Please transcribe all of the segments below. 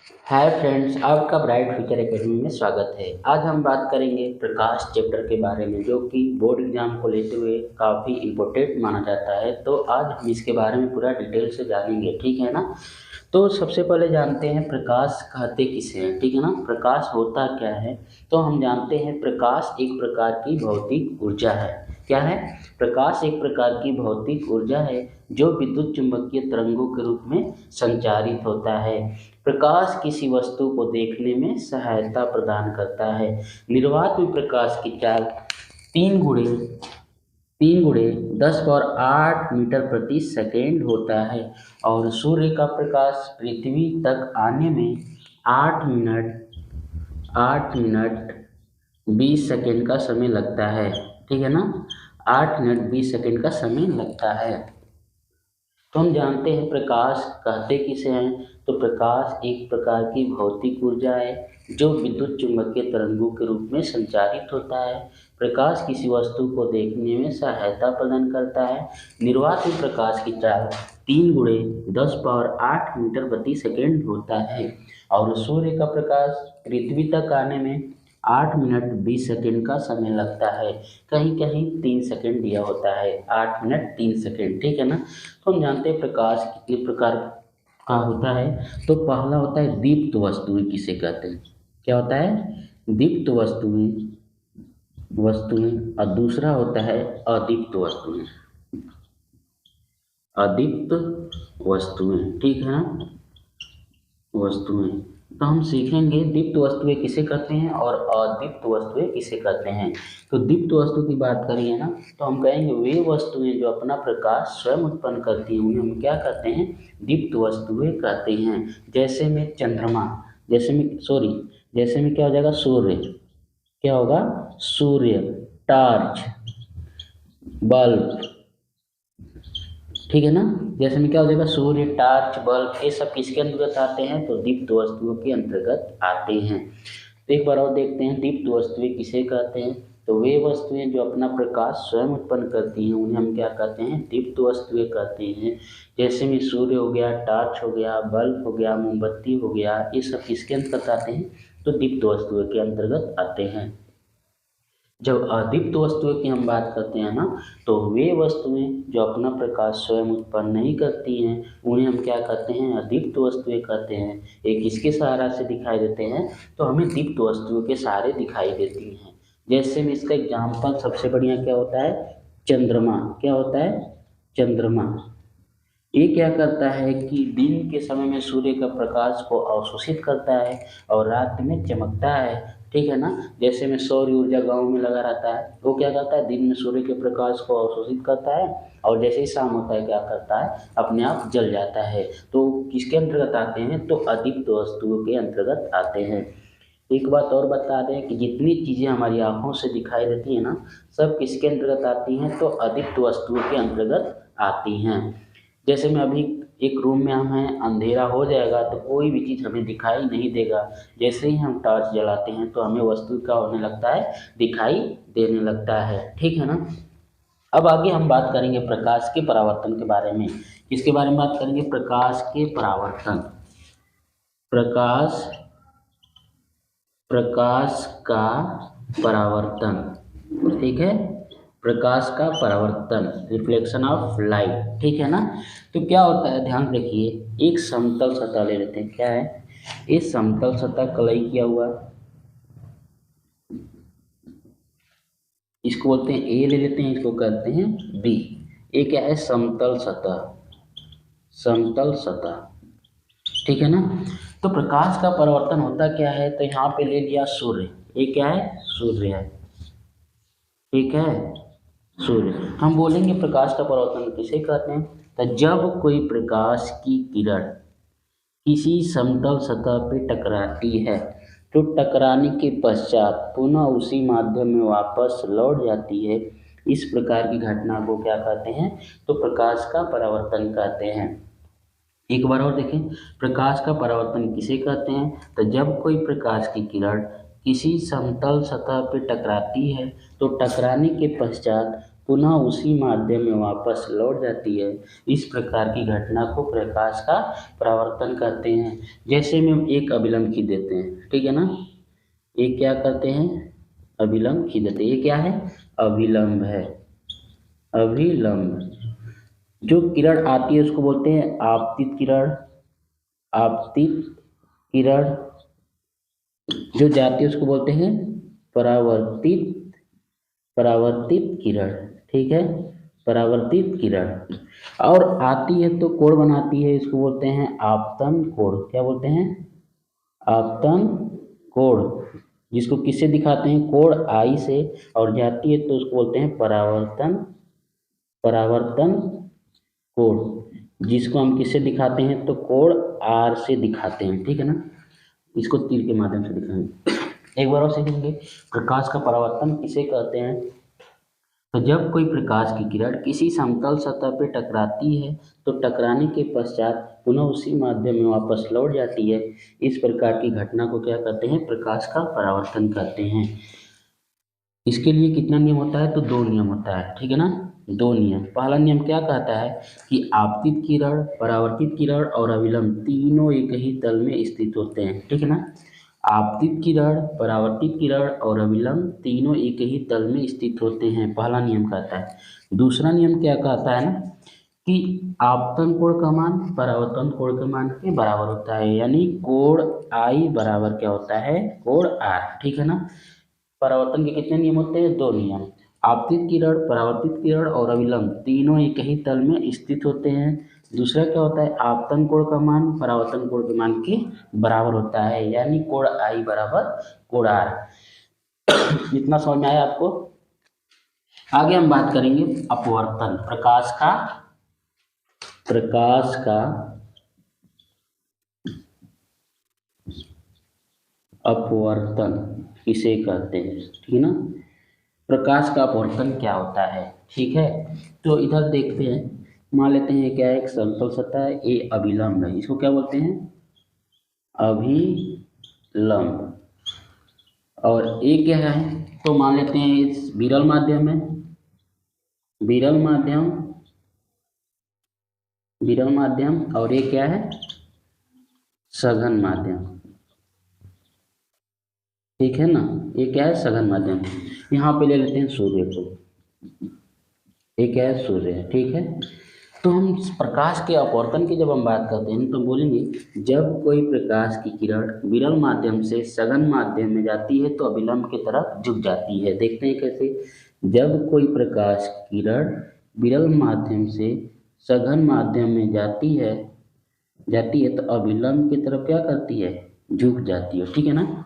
Hi friends, आपका bright future academy में स्वागत है। आज हम बात करेंगे प्रकाश चैप्टर के बारे में, जो कि बोर्ड एग्जाम को लेते हुए काफ़ी इम्पोर्टेंट माना जाता है। तो आज हम इसके बारे में पूरा डिटेल से जानेंगे, ठीक है ना। तो सबसे पहले जानते हैं प्रकाश कहते किसे हैं, ठीक है ना। प्रकाश होता क्या है, तो हम जानते हैं प्रकाश एक प्रकार की भौतिक ऊर्जा है। क्या है? प्रकाश एक प्रकार की भौतिक ऊर्जा है जो विद्युत चुंबकीय तरंगों के रूप में संचारित होता है। प्रकाश किसी वस्तु को देखने में सहायता प्रदान करता है। निर्वात में प्रकाश की चाल 3 गुणे 10�8 मीटर प्रति सेकेंड होता है और सूर्य का प्रकाश पृथ्वी तक आने में 8 मिनट 20 सेकेंड का समय लगता है, ठीक है ना। 8 मिनट 20 सेकेंड का समय लगता है। तो हम जानते हैं प्रकाश कहते किसे हैं, तो प्रकाश एक प्रकार की भौतिक ऊर्जा है जो विद्युत चुंबकीय तरंगों के रूप में संचारित होता है। प्रकाश किसी वस्तु को देखने में सहायता प्रदान करता है। निर्वात में प्रकाश की चाल 3 × 10⁻⁸ मीटर प्रति सेकेंड होता है और सूर्य का प्रकाश पृथ्वी तक आने में 8 मिनट 20 सेकेंड का समय लगता है। कहीं कहीं 3 सेकेंड दिया होता है, 8 मिनट 3 सेकेंड, ठीक है ना। तो हम जानते हैं प्रकाश कितने प्रकार का होता है। तो पहला होता है दीप्त वस्तुएं, किसे कहते हैं, क्या होता है? दीप्त वस्तुएं और दूसरा होता है अदीप्त वस्तुएं, ठीक है ना। वस्तुएं, तो हम सीखेंगे दीप्त वस्तुएं किसे कहते हैं और अदीप्त वस्तुएं किसे कहते हैं। तो दीप्त वस्तु की बात करिए ना, तो हम कहेंगे वे वस्तुएं जो अपना प्रकाश स्वयं उत्पन्न करती हैं उन्हें हम क्या कहते हैं? दीप्त वस्तुएं कहते हैं। जैसे में चंद्रमा, जैसे में क्या हो जाएगा? सूर्य, क्या होगा? सूर्य, टॉर्च, बल्ब, ठीक है ना। जैसे में क्या हो जाएगा? सूर्य, टॉर्च, बल्ब, ये सब किसके अंतर्गत आते हैं? तो दीप्त वस्तुओं के अंतर्गत आते हैं। तो एक बार और देखते हैं दीप्त वस्तुएं किसे कहते हैं। तो वे वस्तुएं जो अपना प्रकाश स्वयं उत्पन्न करती हैं उन्हें हम क्या कहते हैं? दीप्त वस्तुएं कहते हैं। जैसे में सूर्य हो गया, टॉर्च हो गया, बल्ब हो गया, मोमबत्ती हो गया, ये सब किसके अंतर्गत आते हैं? तो दीप्त वस्तुओं के अंतर्गत आते हैं। जब अदीप्त वस्तुओं की हम बात करते हैं ना, तो वे वस्तुएं जो अपना प्रकाश स्वयं उत्पन्न नहीं करती हैं उन्हें हम क्या कहते हैं? अदीप्त वस्तुएं कहते हैं। ये किसके सहारा से दिखाई देते हैं? तो हमें दीप्त वस्तुओं के सहारे दिखाई देती हैं। जैसे में इसका एग्जाम्पल सबसे बढ़िया क्या होता है? चंद्रमा। क्या होता है? चंद्रमा ये क्या करता है कि दिन के समय में सूर्य का प्रकाश को अवशोषित करता है और रात में चमकता है, ठीक है ना। जैसे में सौर ऊर्जा गांव में लगा रहता है, वो क्या करता है? दिन में सूर्य के प्रकाश को अवशोषित करता है और जैसे ही शाम होता है क्या करता है? अपने आप जल जाता है। तो किसके अंतर्गत आते हैं? तो अदीप्त वस्तुओं के अंतर्गत आते हैं। एक बात और बता दें कि जितनी चीज़ें हमारी आँखों से दिखाई देती हैं ना, सब किसके अंतर्गत आती हैं? तो अदीप्त वस्तुओं के अंतर्गत आती हैं। जैसे में अभी एक रूम में हम हैं, अंधेरा हो जाएगा तो कोई भी चीज़ हमें दिखाई नहीं देगा। जैसे ही हम टॉर्च जलाते हैं तो हमें वस्तु क्या होने लगता है? दिखाई देने लगता है, ठीक है ना। अब आगे हम बात करेंगे प्रकाश के परावर्तन के बारे में। किसके बारे में बात करेंगे? प्रकाश के परावर्तन। प्रकाश का परावर्तन, ठीक है। प्रकाश का परावर्तन, रिफ्लेक्शन ऑफ लाइट, ठीक है ना। तो क्या होता है, ध्यान रखिए, एक समतल सतह ले लेते हैं। क्या है? इस समतल सतह कलई किया हुआ, इसको बोलते हैं ए, ले लेते हैं, इसको कहते हैं बी। ए क्या है? समतल सतह, ठीक है ना। तो प्रकाश का परावर्तन होता क्या है? तो यहाँ पे ले लिया सूर्य, ये क्या है? सूर्य है, ठीक है, सूर्य। हम बोलेंगे प्रकाश का परावर्तन किसे कहते हैं? तो जब कोई प्रकाश की किरण किसी समतल सतह पर टकराती है तो टकराने के पश्चात पुनः उसी माध्यम में वापस लौट जाती है, इस प्रकार की घटना को क्या कहते हैं? तो प्रकाश का परावर्तन कहते हैं। एक बार और देखें, प्रकाश का परावर्तन किसे कहते हैं? तो जब कोई प्रकाश की किरण किसी समतल सतह पर टकराती है तो टकराने के पश्चात पुनः उसी माध्यम में वापस लौट जाती है। इस प्रकार की घटना को प्रकाश का परावर्तन कहते हैं। जैसे में हम एक अभिलंब खींच देते हैं, ठीक है ना, ये क्या करते हैं, अभिलंब खींच देते हैं। ये क्या है, अभिलंब है। अभिलंब जो किरण आती है उसको बोलते हैं आपतित किरण। आपतित किरण जो जाती है उसको बोलते हैं परावर्तित किरण, ठीक है, परावर्तित किरण। और आती है तो कोण बनाती है, इसको बोलते हैं आपतन कोण। क्या बोलते हैं, आपतन कोण, जिसको किससे दिखाते हैं, कोण आई से, और जाती है तो उसको बोलते हैं परावर्तन कोण, जिसको हम किससे दिखाते हैं, तो कोण आर से दिखाते हैं, ठीक है ना। इसको तीर के माध्यम से दिखाएंगे। एक बार और सीखेंगे, प्रकाश का परावर्तन किसे कहते हैं। तो जब कोई प्रकाश की किरण किसी समतल सतह पर टकराती है तो टकराने के पश्चात पुनः उसी माध्यम में वापस लौट जाती है। इस प्रकार की घटना को क्या कहते हैं, प्रकाश का परावर्तन कहते हैं। इसके लिए कितना नियम होता है, तो 2 नियम होता है, ठीक है ना, 2 नियम। पहला नियम क्या कहता है कि आपतित किरण, परावर्तित किरण और अभिलंब तीनों एक ही तल में स्थित होते हैं, ठीक है ना। आपतित किरण, परावर्तित किरण और अभिलंब तीनों एक ही तल में स्थित होते हैं, पहला नियम कहता है। दूसरा नियम क्या कहता है ना कि आपतन कोण का मान परावर्तन कोण के मान के बराबर होता है, यानी कोण आई बराबर क्या होता है, कोण आर, ठीक है ना। परावर्तन के कितने नियम होते हैं, 2 नियम। आपतित किरण, परावर्तित किरण और अभिलंब तीनों एक ही तल में स्थित होते हैं। दूसरा क्या होता है, आपतन कोण का मान परावर्तन कोण के मान के बराबर होता है, यानी कोण आई बराबर कोण आर। इतना समझ में आया आपको। आगे हम बात करेंगे अपवर्तन, प्रकाश का अपवर्तन किसे कहते हैं, ठीक है ना। प्रकाश का अपवर्तन क्या होता है, ठीक है। तो इधर देखते हैं, मान लेते हैं क्या है, एक समतल सतह है, ये अभिलंब है, इसको क्या बोलते हैं, अभिलंब। और ये क्या है, तो मान लेते हैं इस विरल माध्यम है, विरल माध्यम, और ये क्या है, सघन माध्यम, ठीक है ना। ये क्या है, सघन माध्यम। यहाँ पे ले लेते हैं सूर्य को, ये क्या है, सूर्य है, ठीक है। तो हम प्रकाश के अपवर्तन की जब हम बात करते हैं तो बोलेंगे जब कोई प्रकाश की किरण विरल माध्यम से सघन माध्यम में जाती है तो अभिलंब की तरफ झुक जाती है। देखते हैं कैसे, जब कोई प्रकाश किरण विरल माध्यम से सघन माध्यम में जाती है तो अभिलंब की तरफ क्या करती है, झुक जाती है, ठीक है ना।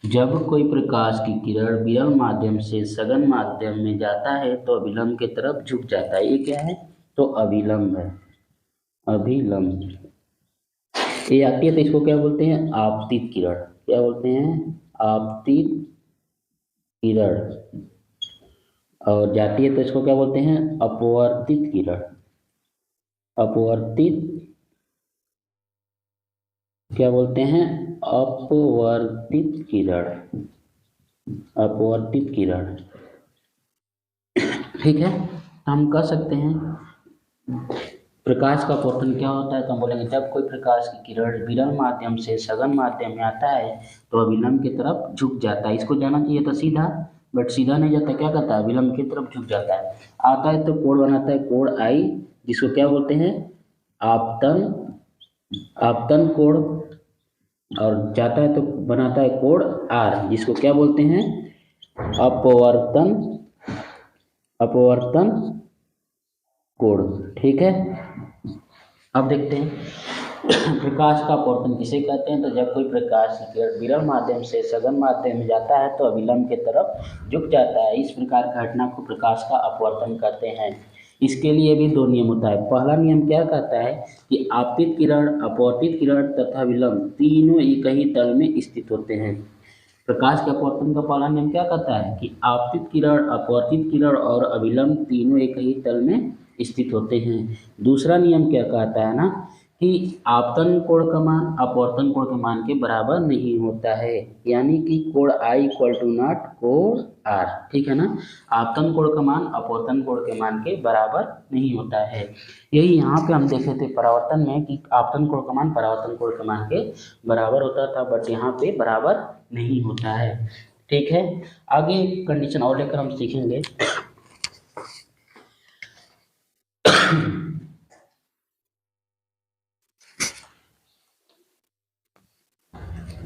जब कोई प्रकाश की किरण विरल माध्यम से सघन माध्यम में जाता है तो अभिलंब की तरफ झुक जाता है। ये क्या है, तो अभिलंब है, अभिलंब। ये आती है तो इसको क्या बोलते हैं, आपतित किरण। क्या बोलते हैं, आपतित किरण। और जाती है तो इसको क्या बोलते हैं, अपवर्तित किरण। अपवर्तित क्या बोलते हैं, अपवर्तित किरण, अपवर्तित किरण, ठीक है। हम कह सकते हैं प्रकाश का अपवर्तन क्या होता है, तो हम बोलेंगे जब कोई प्रकाश की किरण विरल माध्यम से सघन माध्यम में आता है तो अभिलंब की तरफ झुक जाता है। इसको जाना चाहिए था सीधा, बट सीधा नहीं जाता, क्या करता है, अभिलंब की तरफ झुक जाता है। आता है तो कोण बनाता है, कोण आई, जिसको क्या बोलते हैं, आपतन कोण, और जाता है तो बनाता है कोण आर, जिसको क्या बोलते हैं, अपवर्तन कोण, ठीक है। अब देखते हैं प्रकाश का अपवर्तन किसे कहते हैं। तो जब कोई प्रकाश की किरण विरल माध्यम से सघन माध्यम में जाता है तो अभिलंब की तरफ झुक जाता है। इस प्रकार की घटना को प्रकाश का अपवर्तन कहते हैं। इसके लिए भी 2 नियम होता है। पहला नियम क्या कहता है कि आपतित किरण, अपवर्तित किरण तथा विलंब तीनों एक ही तल में स्थित होते हैं। प्रकाश के अपवर्तन का पहला नियम क्या कहता है कि आपतित किरण, अपवर्तित किरण और अभिलंब तीनों एक ही तल में स्थित होते हैं। दूसरा नियम क्या कहता है ना कि आपतन कोण का मान अपवर्तन कोण के मान के बराबर नहीं होता है, यानी कि कोण आई इक्वल टू नॉट कोण आर, ठीक है ना। आपतन कोण का मान अपवर्तन कोण के मान के बराबर नहीं होता है। यही यहाँ पे हम देखे थे परावर्तन में कि आपतन कोण का मान परावर्तन कोण के मान के बराबर होता था, बट यहाँ पे बराबर नहीं होता है, ठीक है। आगे कंडीशन और लेकर हम सीखेंगे।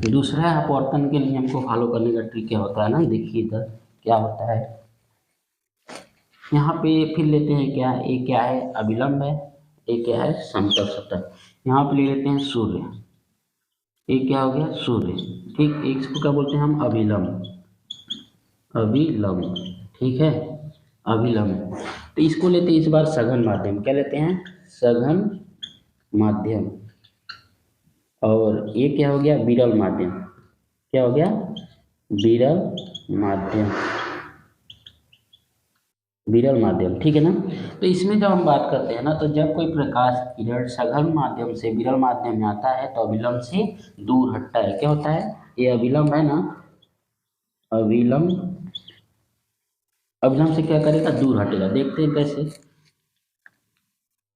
दूसरा अपवर्तन के लिए हमको फॉलो करने का ट्रिक क्या होता है ना, देखिए इधर क्या होता है। यहाँ पे फिर लेते हैं क्या, एक क्या है अभिलंब है, एक क्या है समतल सतह। यहाँ पे ले लेते हैं सूर्य, एक क्या हो गया सूर्य, ठीक। एक इसको क्या बोलते हैं हम अभिलंब, अभिलंब, ठीक है अभिलंब। तो इसको लेते हैं इस बार सघन माध्यम, क्या लेते हैं सघन माध्यम। और ये क्या हो गया विरल माध्यम, क्या हो गया विरल माध्यम, विरल माध्यम, ठीक है ना। तो इसमें जब हम बात करते हैं ना, तो जब कोई प्रकाश किरण सघन माध्यम से विरल माध्यम में आता है तो अभिलंब से दूर हटता है, क्या होता है ये अभिलंब है ना, अभिलंब, अभिलंब से क्या करेगा दूर हटेगा। देखते हैं कैसे।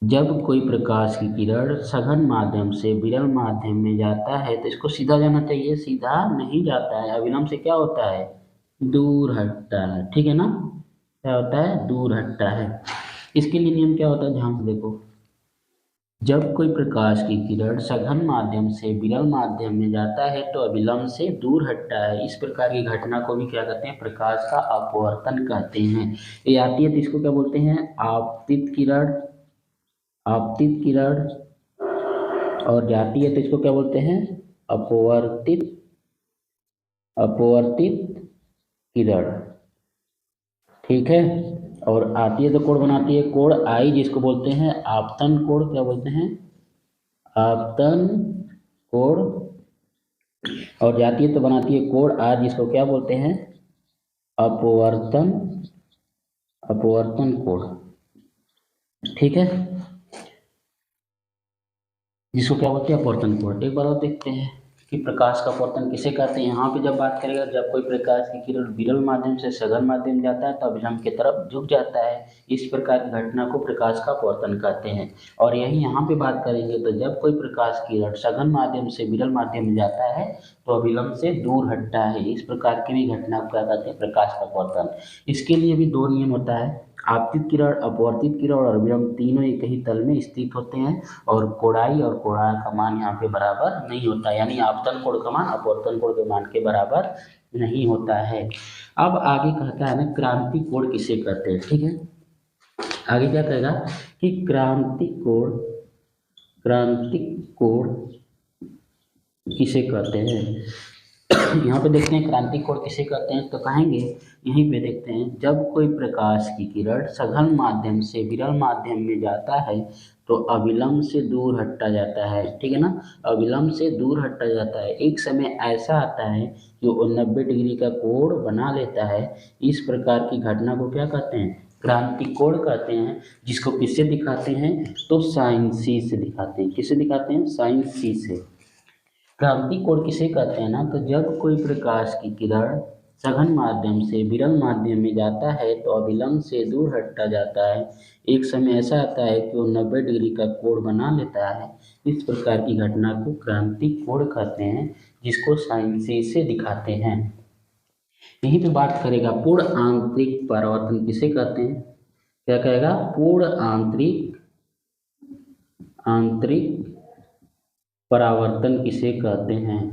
जब कोई प्रकाश की किरण सघन माध्यम से विरल माध्यम में जाता है तो इसको सीधा जाना चाहिए, सीधा नहीं जाता है, अभिलंब से क्या होता है दूर हटता है, ठीक है ना, क्या होता है दूर हटता है। इसके लिए नियम क्या होता है ध्यान से देखो। जब कोई प्रकाश की किरण सघन माध्यम से विरल माध्यम में जाता है तो अभिलंब से दूर हटता है। इस प्रकार की घटना को भी क्या कहते हैं प्रकाश का अपवर्तन कहते हैं। ये आती है तो इसको क्या बोलते हैं आपतित किरण, आपतित किरण, और जाती है तो इसको क्या बोलते हैं अपवर्तित, अपवर्तित किरण, ठीक है। और आती है तो कोण बनाती है कोण आई, जिसको बोलते हैं आपतन कोण, क्या बोलते हैं आपतन कोण। और जाती है तो बनाती है कोण आर, जिसको क्या बोलते हैं अपवर्तन, अपवर्तन कोण, ठीक है, जिसको क्या बोलते हैं अपवर्तन कोण। एक बार और देखते हैं कि प्रकाश का अपवर्तन किसे कहते हैं। यहाँ पे जब बात करेगा जब कोई प्रकाश की किरण विरल माध्यम से सघन माध्यम जाता है तो अभिलंब की तरफ झुक जाता है। इस प्रकार की घटना को प्रकाश का अपवर्तन कहते हैं। और यही यहाँ पे बात करेंगे तो जब कोई प्रकाश की किरण सघन माध्यम से विरल माध्यम में जाता है तो अभिलंब से दूर हटता है। इस प्रकार की भी घटना को क्या कहते हैं प्रकाश का अपवर्तन। इसके लिए भी दो नियम होता है, आपतित किरण, अपवर्तित किरण और अभिलंब तीनों एक ही तल में स्थित होते हैं और कोणाई और कोणार का मान यहाँ पे बराबर नहीं होता, यानी आपतन कोण का मान अपवर्तन कोण के मान के बराबर नहीं होता है। अब आगे कहता है ना क्रांति कोण किसे कहते हैं, ठीक है। आगे क्या कहेगा कि क्रांति कोण, क्रांति कोण किसे कहते हैं। यहाँ पे देखते हैं क्रांति कोण किसे कहते हैं, तो कहेंगे यहीं पे देखते हैं जब कोई प्रकाश की किरण सघन माध्यम से विरल माध्यम में जाता है तो अभिलंब से दूर हटता जाता है, ठीक है ना, अभिलंब से दूर हटता जाता है। एक समय ऐसा आता है कि वो 90 डिग्री का कोण बना लेता है। इस प्रकार की घटना को क्या कहते हैं क्रांति कोण कहते हैं, जिसको किससे दिखाते हैं तो साइन सी से दिखाते हैं। किससे दिखाते हैं साइन सी से। क्रांति कोण किसे कहते हैं ना, तो जब कोई प्रकाश की किरण सघन माध्यम से विरल माध्यम में जाता है तो अभिलंब से दूर हटता जाता है। एक समय ऐसा आता है कि वो 90 डिग्री का कोण बना लेता है। इस प्रकार की घटना को क्रांति कोण कहते हैं, जिसको साइन सी से दिखाते हैं। यहीं पे बात करेगा पूर्ण आंतरिक परावर्तन किसे कहते हैं, क्या कहेगा पूर्ण आंतरिक, आंतरिक परावर्तन किसे कहते हैं।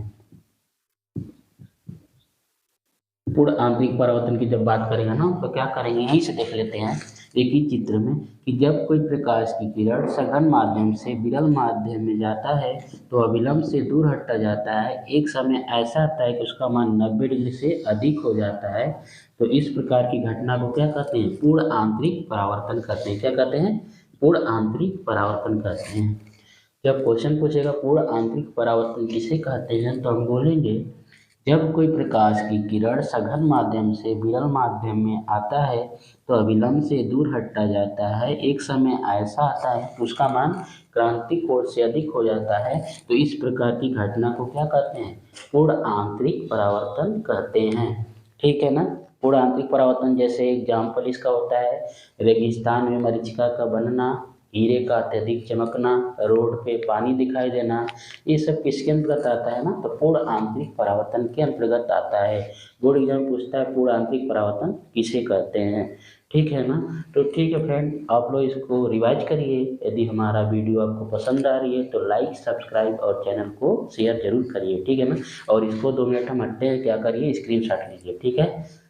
पूर्ण आंतरिक परावर्तन की जब बात करेंगे ना तो क्या करेंगे यहीं से देख लेते हैं एक ही चित्र में कि जब कोई प्रकाश की किरण सघन माध्यम से विरल माध्यम में जाता है तो अभिलंब से दूर हटता जाता है। एक समय ऐसा आता है कि उसका मान 90 डिग्री से अधिक हो जाता है। तो इस प्रकार की घटना को क्या कहते हैं पूर्ण आंतरिक परावर्तन कहते हैं। क्या कहते हैं पूर्ण आंतरिक परावर्तन कहते हैं। जब क्वेश्चन पूछेगा पूर्ण आंतरिक परावर्तन किसे कहते हैं तो हम बोलेंगे जब कोई प्रकाश की किरण सघन माध्यम से विरल माध्यम में आता है तो अभिलंब से दूर हटता जाता है। एक समय ऐसा आता है तो उसका मान क्रांति कोण से अधिक हो जाता है। तो इस प्रकार की घटना को क्या कहते हैं? पूर्ण आंतरिक परावर्तन कहते हैं। ठीक है ना। पूर्ण आंतरिक परावर्तन जैसे एग्जाम्पल इसका होता है रेगिस्तान में मरीचिका का बनना, हीरे का अत्यधिक चमकना, रोड पे पानी दिखाई देना, ये सब किसके अंतर्गत आता है ना? तो पूर्ण आंतरिक परावर्तन के अंतर्गत आता है। बोर्ड एग्जाम पूछता है पूर्ण आंतरिक परावर्तन किसे कहते हैं। ठीक है ना। तो ठीक है फ्रेंड, आप लोग इसको रिवाइज करिए। यदि हमारा वीडियो आपको पसंद आ रही है तो लाइक, सब्सक्राइब और चैनल को शेयर जरूर करिए। ठीक है ना। और इसको 2 मिनट हम हटते हैं, क्या करिए, स्क्रीनशॉट लीजिए। ठीक है।